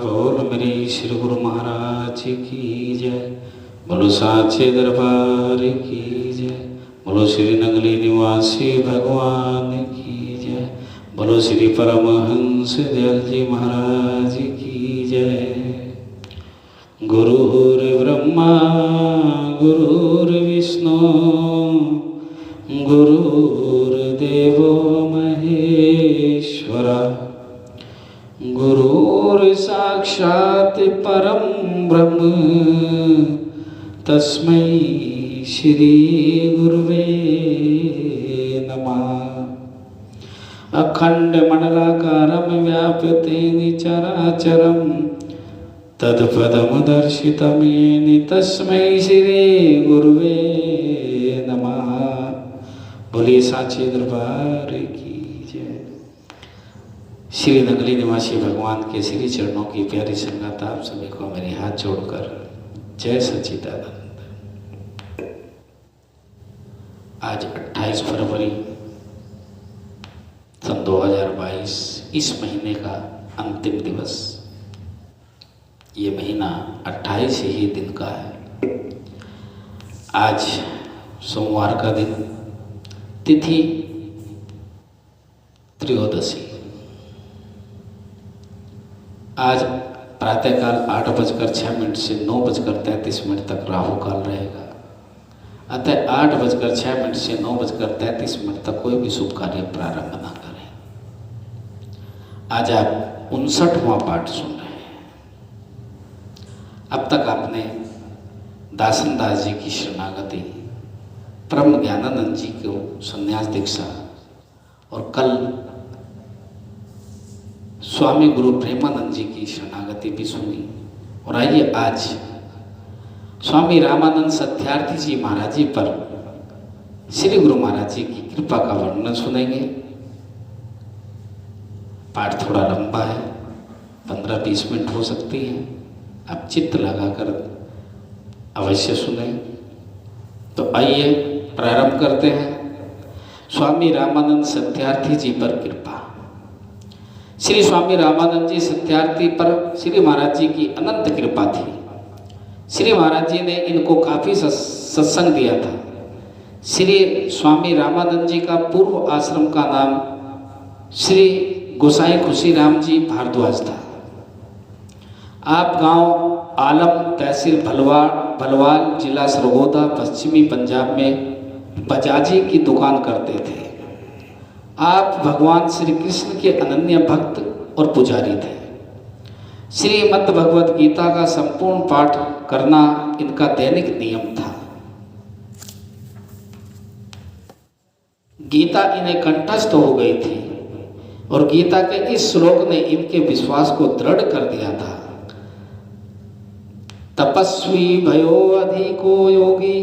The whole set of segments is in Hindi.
बोल मेरे श्री गुरु महाराज की जय। बोलो साचे दरबार की जय। बोलो श्री नगली निवासी भगवान की जय। बोलो श्री परमहंस दयाल जी महाराज की जय। गुरुर्ब्रह्मा गुरुर्विष्णु गुरुर्देवो महेश्वरा गुरुर्साक्षात् परम ब्रह्म तस्मै श्री गुरुवे नमः। अखंडमंडलाकारं व्याप्तेन चराचरं तत्पदमदर्शितं येन तस्मै श्री गुरुवे नमः। बोलिए साचे दरबार की जय। श्री नगली निवासी भगवान के श्री चरणों की प्यारी संगत आप सभी को मेरे हाथ जोड़कर जय सच्चिदानंद। आज 28 फरवरी सन 2022 इस महीने का अंतिम दिवस। ये महीना 28 ही दिन का है। आज सोमवार का दिन, तिथि त्रयोदशी। आज प्रातःकाल 8:06 से 9:33 तक राहु काल रहेगा। अतः 8:06 से 9:33 तक कोई भी शुभ कार्य प्रारंभ ना करें। आज आप 59वां पाठ सुन रहे हैं। अब तक आपने दासन दास जी की शरणागति, परम ज्ञानानंद जी को संन्यास दीक्षा और कल स्वामी गुरु प्रेमानंद जी की शरणागति भी सुनी। और आइए आज स्वामी रामानंद सत्यार्थी जी महाराज जी पर श्री गुरु महाराज जी की कृपा का वर्णन सुनेंगे। पाठ थोड़ा लंबा है, 15-20 मिनट हो सकती है। आप चित्त लगाकर अवश्य सुने। तो आइए प्रारंभ करते हैं। स्वामी रामानंद सत्यार्थी जी पर कृपा। श्री स्वामी रामानंद जी सत्यार्थी पर श्री महाराज जी की अनंत कृपा थी। श्री महाराज जी ने इनको काफ़ी सत्संग दिया था। श्री स्वामी रामानंद जी का पूर्व आश्रम का नाम श्री गोसाई खुशीराम जी भारद्वाज था। आप गांव आलम, तहसील भलवाल, जिला सरगोदा, पश्चिमी पंजाब में बजाजी की दुकान करते थे। आप भगवान श्री कृष्ण के अनन्य भक्त और पुजारी थे। श्रीमद् भगवद गीता का संपूर्ण पाठ करना इनका दैनिक नियम था। गीता इन्हें कंठस्थ हो गई थी और गीता के इस श्लोक ने इनके विश्वास को दृढ़ कर दिया था। तपस्वी भयो अधिको योगी,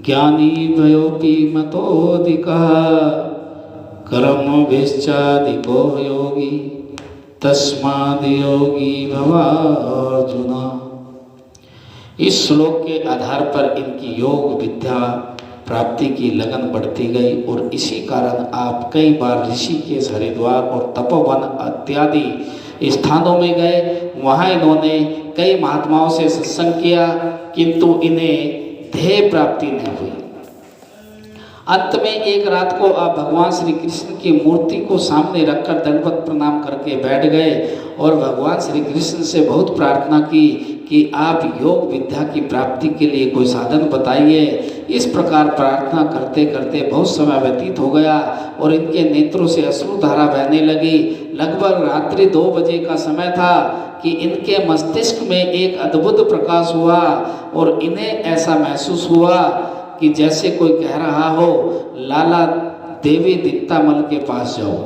ज्ञानी भयोपि मतोऽधिकः, कर्मभिश्चाधिको योगी, तस्माद् योगी भवार्जुन। इस श्लोक के आधार पर इनकी योग विद्या प्राप्ति की लगन बढ़ती गई और इसी कारण आप कई बार ऋषिकेश, हरिद्वार और तपोवन इत्यादि स्थानों में गए। वहाँ इन्होंने कई महात्माओं से सत्संग किया, किंतु इन्हें ध्येय प्राप्ति नहीं हुई। अंत में एक रात को आप भगवान श्री कृष्ण की मूर्ति को सामने रखकर दंडवत प्रणाम करके बैठ गए और भगवान श्री कृष्ण से बहुत प्रार्थना की कि आप योग विद्या की प्राप्ति के लिए कोई साधन बताइए। इस प्रकार प्रार्थना करते करते बहुत समय व्यतीत हो गया और इनके नेत्रों से अश्रुधारा बहने लगी। लगभग रात्रि 2 बजे का समय था कि इनके मस्तिष्क में एक अद्भुत प्रकाश हुआ और इन्हें ऐसा महसूस हुआ कि जैसे कोई कह रहा हो, लाला देवी दीप्तामल के पास जाओ।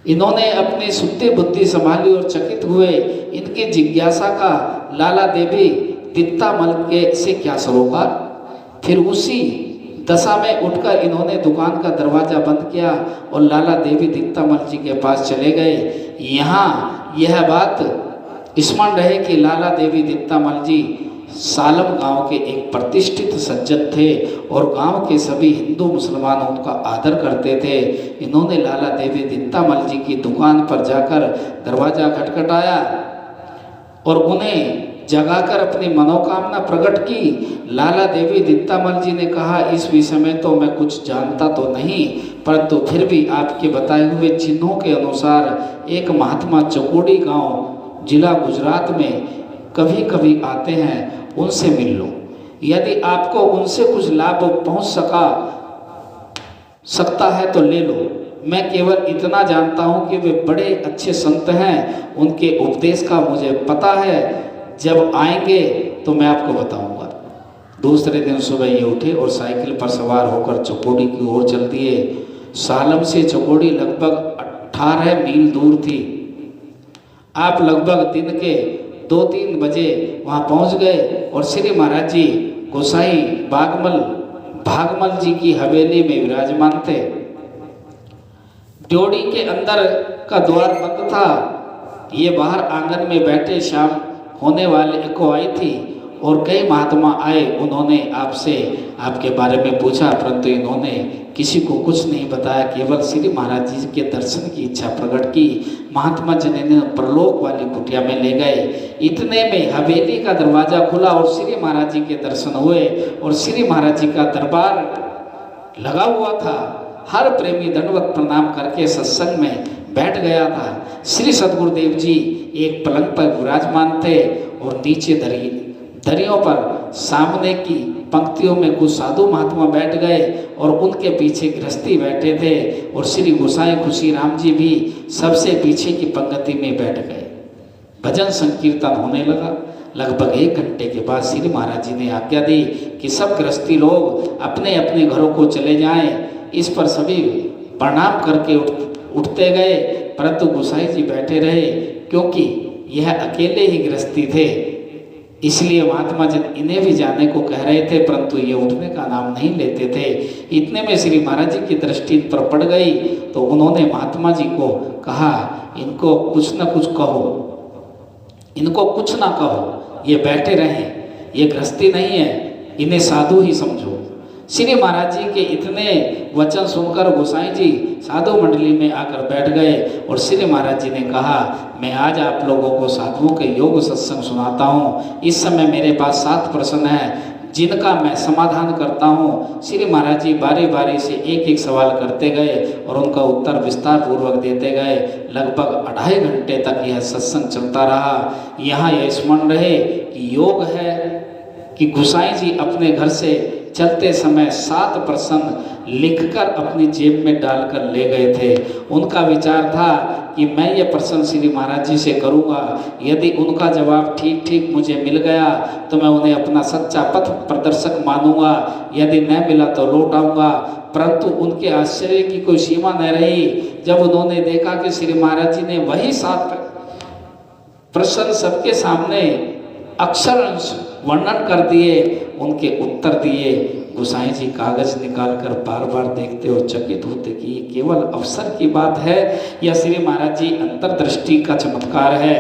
इन्होंने अपनी सुप्ति बुद्धि संभाली और चकित हुए। इनकी जिज्ञासा का लाला देवी दीप्तामल के से क्या सरोकार। फिर उसी दशा में उठकर इन्होंने दुकान का दरवाजा बंद किया और लाला देवी दीप्तामल जी के पास चले गए। यहाँ यह बात स्मरण रहे कि लाला देवी दीप्तामल जी सालम गांव के एक प्रतिष्ठित सज्जन थे और गांव के सभी हिंदू मुसलमान उनका आदर करते थे। इन्होंने लाला देवी दीनतामल जी की दुकान पर जाकर दरवाज़ा खटखटाया और उन्हें जगाकर अपनी मनोकामना प्रकट की। लाला देवी दीनतामल जी ने कहा, इस विषय में तो मैं कुछ जानता तो नहीं, परंतु फिर भी आपके बताए हुए चिन्हों के अनुसार एक महात्मा चकोड़ी गांव जिला गुजरात में कभी कभी आते हैं, उनसे मिल लो। यदि आपको उनसे कुछ लाभ पहुंच सकता है तो ले लो। मैं केवल इतना जानता हूं कि वे बड़े अच्छे संत हैं, उनके उपदेश का मुझे पता है। जब आएंगे तो मैं आपको बताऊंगा। दूसरे दिन सुबह ये उठे और साइकिल पर सवार होकर चकोड़ी की ओर चल दिए। सालम से चकोड़ी लगभग 18 मील दूर थी। आप लगभग दिन के 2-3 बजे वहाँ पहुँच गए और श्री महाराज जी गोसाई भागमल जी की हवेली में विराजमान थे। ड्योढ़ी के अंदर का द्वार बंद था। ये बाहर आंगन में बैठे शाम होने वाले को आई थी और कई महात्मा आए। उन्होंने आपसे आपके बारे में पूछा, परंतु इन्होंने किसी को कुछ नहीं बताया, केवल श्री महाराज जी के दर्शन की इच्छा प्रकट की। महात्मा जी ने परलोक वाली कुटिया में ले गए। इतने में हवेली का दरवाजा खुला और श्री महाराज जी के दर्शन हुए और श्री महाराज जी का दरबार लगा हुआ था। हर प्रेमी दंडवत प्रणाम करके सत्संग में बैठ गया था। श्री सद्गुरुदेव जी एक पलंग पर विराजमान थे और नीचे दरियों पर सामने की पंक्तियों में कुछ साधु महात्मा बैठ गए और उनके पीछे गृहस्थी बैठे थे और श्री गोसाई खुशी राम जी भी सबसे पीछे की पंक्ति में बैठ गए। भजन संकीर्तन होने लगा। लगभग 1 घंटे के बाद श्री महाराज जी ने आज्ञा दी कि सब गृहस्थी लोग अपने अपने घरों को चले जाएं। इस पर सभी प्रणाम करके उठते गए, परंतु गोसाई जी बैठे रहे, क्योंकि यह अकेले ही गृहस्थी थे। इसलिए महात्मा जी इन्हें भी जाने को कह रहे थे, परंतु ये उठने का नाम नहीं लेते थे। इतने में श्री महाराज जी की दृष्टि पर पड़ गई तो उन्होंने महात्मा जी को कहा, इनको कुछ न कुछ कहो, इनको कुछ ना कहो, ये बैठे रहें, ये गृहस्थी नहीं है, इन्हें साधु ही समझो। श्री महाराज जी के इतने वचन सुनकर गोसाई जी साधु मंडली में आकर बैठ गए और श्री महाराज जी ने कहा, मैं आज आप लोगों को साधुओं के योग सत्संग सुनाता हूँ। इस समय मेरे पास 7 प्रश्न हैं जिनका मैं समाधान करता हूँ। श्री महाराज जी बारी बारी से एक एक सवाल करते गए और उनका उत्तर विस्तार पूर्वक देते गए। लगभग 2.5 घंटे तक यह सत्संग चलता रहा। यहाँ यह स्मरण रहे कि योग है कि गोसाई जी अपने घर से चलते समय 7 प्रश्न लिखकर अपनी जेब में डालकर ले गए थे। उनका विचार था कि मैं ये प्रश्न श्री महाराज जी से करूँगा, यदि उनका जवाब ठीक ठीक मुझे मिल गया तो मैं उन्हें अपना सच्चा पथ प्रदर्शक मानूंगा, यदि न मिला तो लौट आऊँगा। परंतु उनके आश्चर्य की कोई सीमा न रही जब उन्होंने देखा कि श्री महाराज जी ने वही 7 प्रश्न सबके सामने अक्षर वर्णन कर दिए, उनके उत्तर दिए। गोसाई जी कागज निकालकर बार बार देखते और चकित होते कि ये केवल अवसर की बात है या श्री महाराज जी अंतर्दृष्टि का चमत्कार है।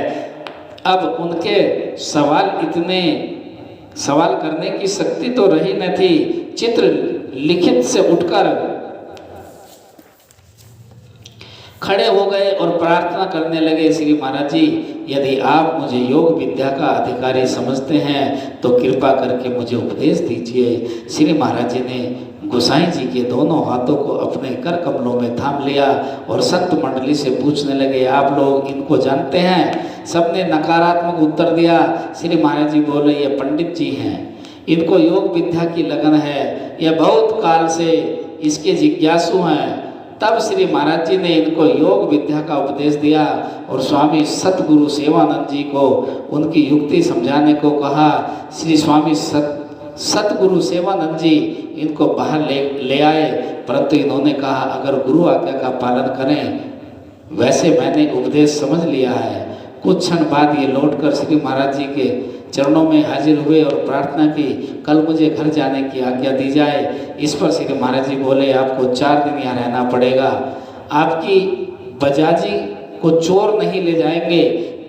अब उनके सवाल करने की शक्ति तो रही न थी। चित्र लिखित से उठकर खड़े हो गए और प्रार्थना करने लगे, श्री महाराज जी यदि आप मुझे योग विद्या का अधिकारी समझते हैं तो कृपा करके मुझे उपदेश दीजिए। श्री महाराज जी ने गोसाई जी के दोनों हाथों को अपने कर कमलों में थाम लिया और संत मंडली से पूछने लगे, आप लोग इनको जानते हैं? सबने नकारात्मक उत्तर दिया। श्री महाराज जी बोले, ये पंडित जी हैं, इनको योग विद्या की लगन है, यह बहुत काल से इसके जिज्ञासु हैं। तब श्री महाराज जी ने इनको योग विद्या का उपदेश दिया और स्वामी सतगुरु सेवानंद जी को उनकी युक्ति समझाने को कहा। श्री स्वामी सतगुरु सेवानंद जी इनको बाहर ले आए, परंतु इन्होंने कहा, अगर गुरु आज्ञा का पालन करें, वैसे मैंने उपदेश समझ लिया है। कुछ क्षण बाद ये लौटकर श्री महाराज जी के चरणों में हाजिर हुए और प्रार्थना की, कल मुझे घर जाने की आज्ञा दी जाए। इस पर श्री महाराज जी बोले, आपको 4 दिन यहाँ रहना पड़ेगा। आपकी बजाजी को चोर नहीं ले जाएंगे,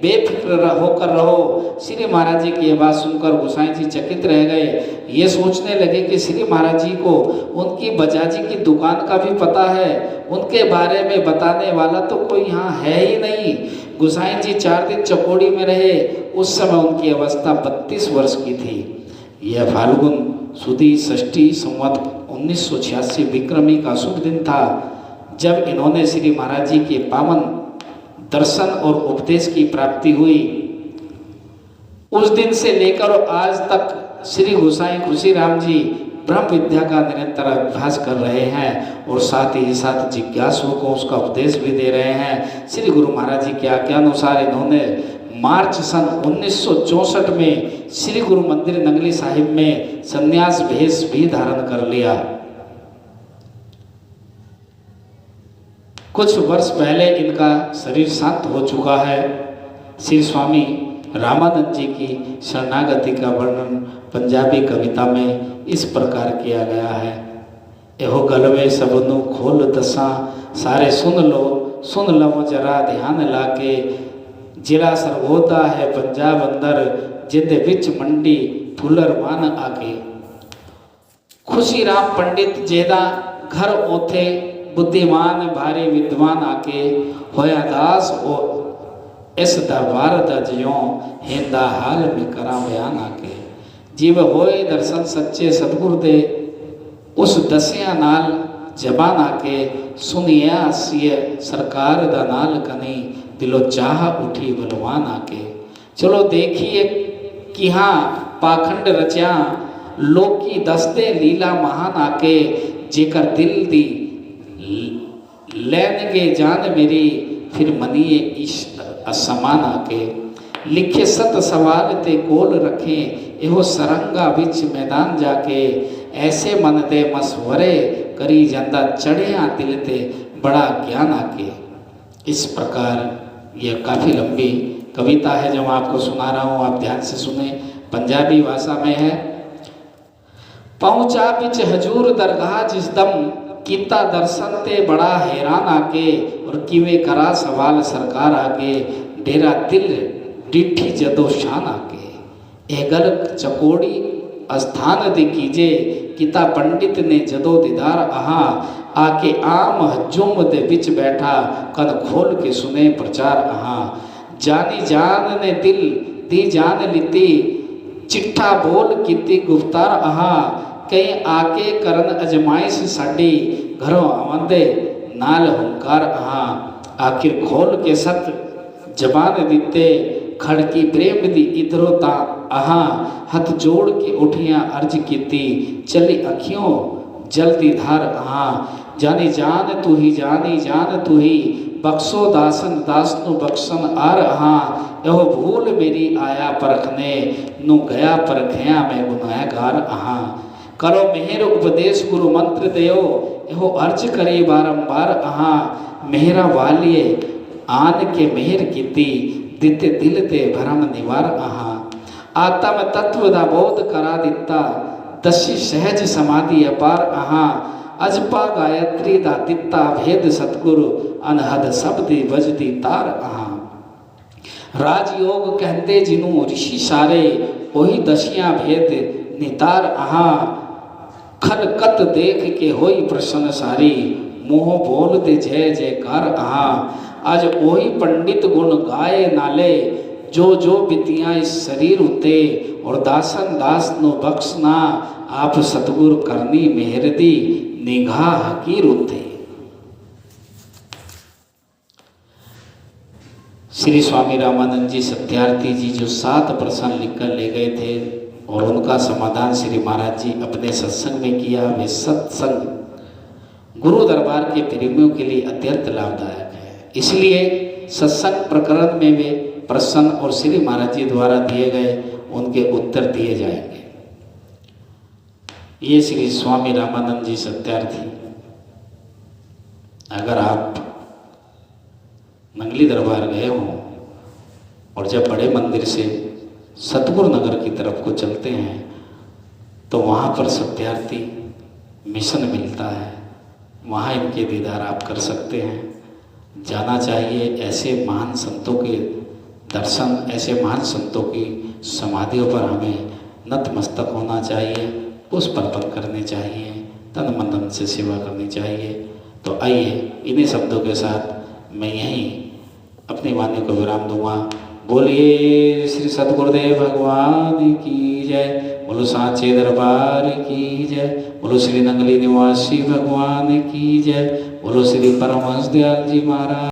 बेफिक्र होकर रहो। श्री महाराज जी की यह बात सुनकर गोसाई जी चकित रह गए। ये सोचने लगे कि श्री महाराज जी को उनकी बजाजी की दुकान का भी पता है, उनके बारे में बताने वाला तो कोई यहाँ है ही नहीं। गोसाई जी 4 दिन चकोड़ी में रहे। उस समय उनकी अवस्था 32 वर्ष की थी। यह फाल्गुन सुदी षष्ठी संवत 1986 विक्रमी का शुभ दिन था, जब इन्होंने श्री महाराज जी के पावन दर्शन और उपदेश की प्राप्ति हुई। उस दिन से लेकर आज तक श्री गोसाई खुशीराम जी ब्रह्म विद्या का निरंतर अभ्यास कर रहे हैं और साथ ही साथ जिज्ञासुओं को उसका उपदेश भी दे रहे हैं। श्री गुरु महाराज जी के आज्ञानुसार इन्होंने मार्च सन 1964 में श्री गुरु मंदिर नंगली साहिब में संन्यास भेष भी धारण कर लिया। कुछ वर्ष पहले इनका शरीर शांत हो चुका है। श्री स्वामी रामानंद जी की शरणागति का वर्णन पंजाबी कविता में इस प्रकार किया गया है। एहो गलवे सबनू खोल दसा, सारे सुन लो जरा ध्यान लाके, जिला सरगोदा है पंजाब अंदर, जिंदे विच मंडी फुलर मान आके। खुशीराम पंडित जेदा घर ओथे, बुद्धिमान भारी विद्वान आके, होया दास ओ इस दरबार दा ज्यों, हेंदा हाल में करा बयान आके। जीव होए दर्शन सच्चे सतगुर दे, उस दसिया नाल जबान आके, सुनिया आसिए सरकार दा नाल कनी, दिलो चाह उठी बलवान आके। चलो देखिए कि हाँ पाखंड रचा, लोकी दसते लीला महान आके, जेकर दिल दी लैनगे जान मेरी, फिर मनिए इश्क असमान आके। लिखे सत सवाल ते कोल रखे, एहो सरंगा विच मैदान जाके, ऐसे मन दे मसवरे करी जंदा, चढ़िया दिल ते बड़ा ज्ञान आके। इस प्रकार यह काफ़ी लंबी कविता है जो मैं आपको सुना रहा हूँ, आप ध्यान से सुने। पंजाबी भाषा में है। पहुँचा बिच हजूर दरगाह जिस दम, कीता दर्शन ते बड़ा हैरान आके, और किवे करा सवाल सरकार आके, डेरा दिल डिठी जदो शान आके। एगल चकोड़ी स्थान दे कीजे, किता पंडित ने जदो दीदार आहा, आके आम हजूम दे बिच बैठा, कन खोल के सुने प्रचार आहा। जानी जान ने दिल दी जान लिती, चिट्ठा बोल कीती गुफ्तार आहा, कहीं आके करन अजमाइश साडी, घरों आमंदे नाल हुंकार आहा। आखिर खोल के सत जबान दिते, खड़की प्रेम दी इधरों ता आहा। हथ जोड़ के उठियां अर्ज कीती, चली अखियों जल्दी धार आहा। जानी जान तू ही, जानी जान तू ही, बख्शो दासन दास नु बख्शन आर आहा। एहो भूल मेरी आया परखने, नु गया परखया मैं गुनाहगार आहा। करो मेहर उपदेश गुरु मंत्र देओ, एहो अर्ज करे बारंबार आहा। मेहरा वालिए आन के मेहर कीती, दिते दिल ते भरम निवार आहा। आत्म तत्व दा बोध करा दिता, दशी सहज समाधि अपार आहा। अजपा गायत्री दा दिता भेद सतगुरु, अनहद शब्दी वजदी तार आहा। राजयोग कहते जिनू ऋषि सारे, वही दशियां भेद नितार आहा। खलकत देख के होई प्रसन्न सारी, मोह बोल दे जय जयकार आहा। आज वही पंडित गुण गाए नाले, जो जो बितियां इस शरीर उते, और दासन दास नो बख्शना, आप सतगुर करनी मेहर दी, निगाह हकीर उते। श्री स्वामी रामानंद जी सत्यार्थी जी जो 7 प्रश्न लिखकर ले गए थे और उनका समाधान श्री महाराज जी अपने सत्संग में किया, वे सत्संग गुरु दरबार के प्रेमियों के लिए अत्यंत लाभदायक है। इसलिए सत्संग प्रकरण में वे प्रश्न और श्री महाराज जी द्वारा दिए गए उनके उत्तर दिए जाएंगे। ये श्री स्वामी रामानंद जी सत्यार्थी, अगर आप नंगली दरबार गए हों और जब बड़े मंदिर से सतगुरु नगर की तरफ को चलते हैं तो वहाँ पर सत्यार्थी मिशन मिलता है, वहाँ इनके दीदार आप कर सकते हैं। जाना चाहिए, ऐसे महान संतों के दर्शन ऐसे महान संतों की समाधियों पर हमें नतमस्तक होना चाहिए, पुष्प अर्पण करने चाहिए, तन मन धन से सेवा करनी चाहिए। तो आइए इन्हीं शब्दों के साथ मैं यहीं अपनी वाणी को विराम दूंगा। बोलिए श्री सद्गुरुदेव भगवान की जय, बोलो सांचे दरबार की जय, बोलो श्री नंगली निवासी भगवान की जय, बोलो श्री परमहंस दयाल जी महाराज।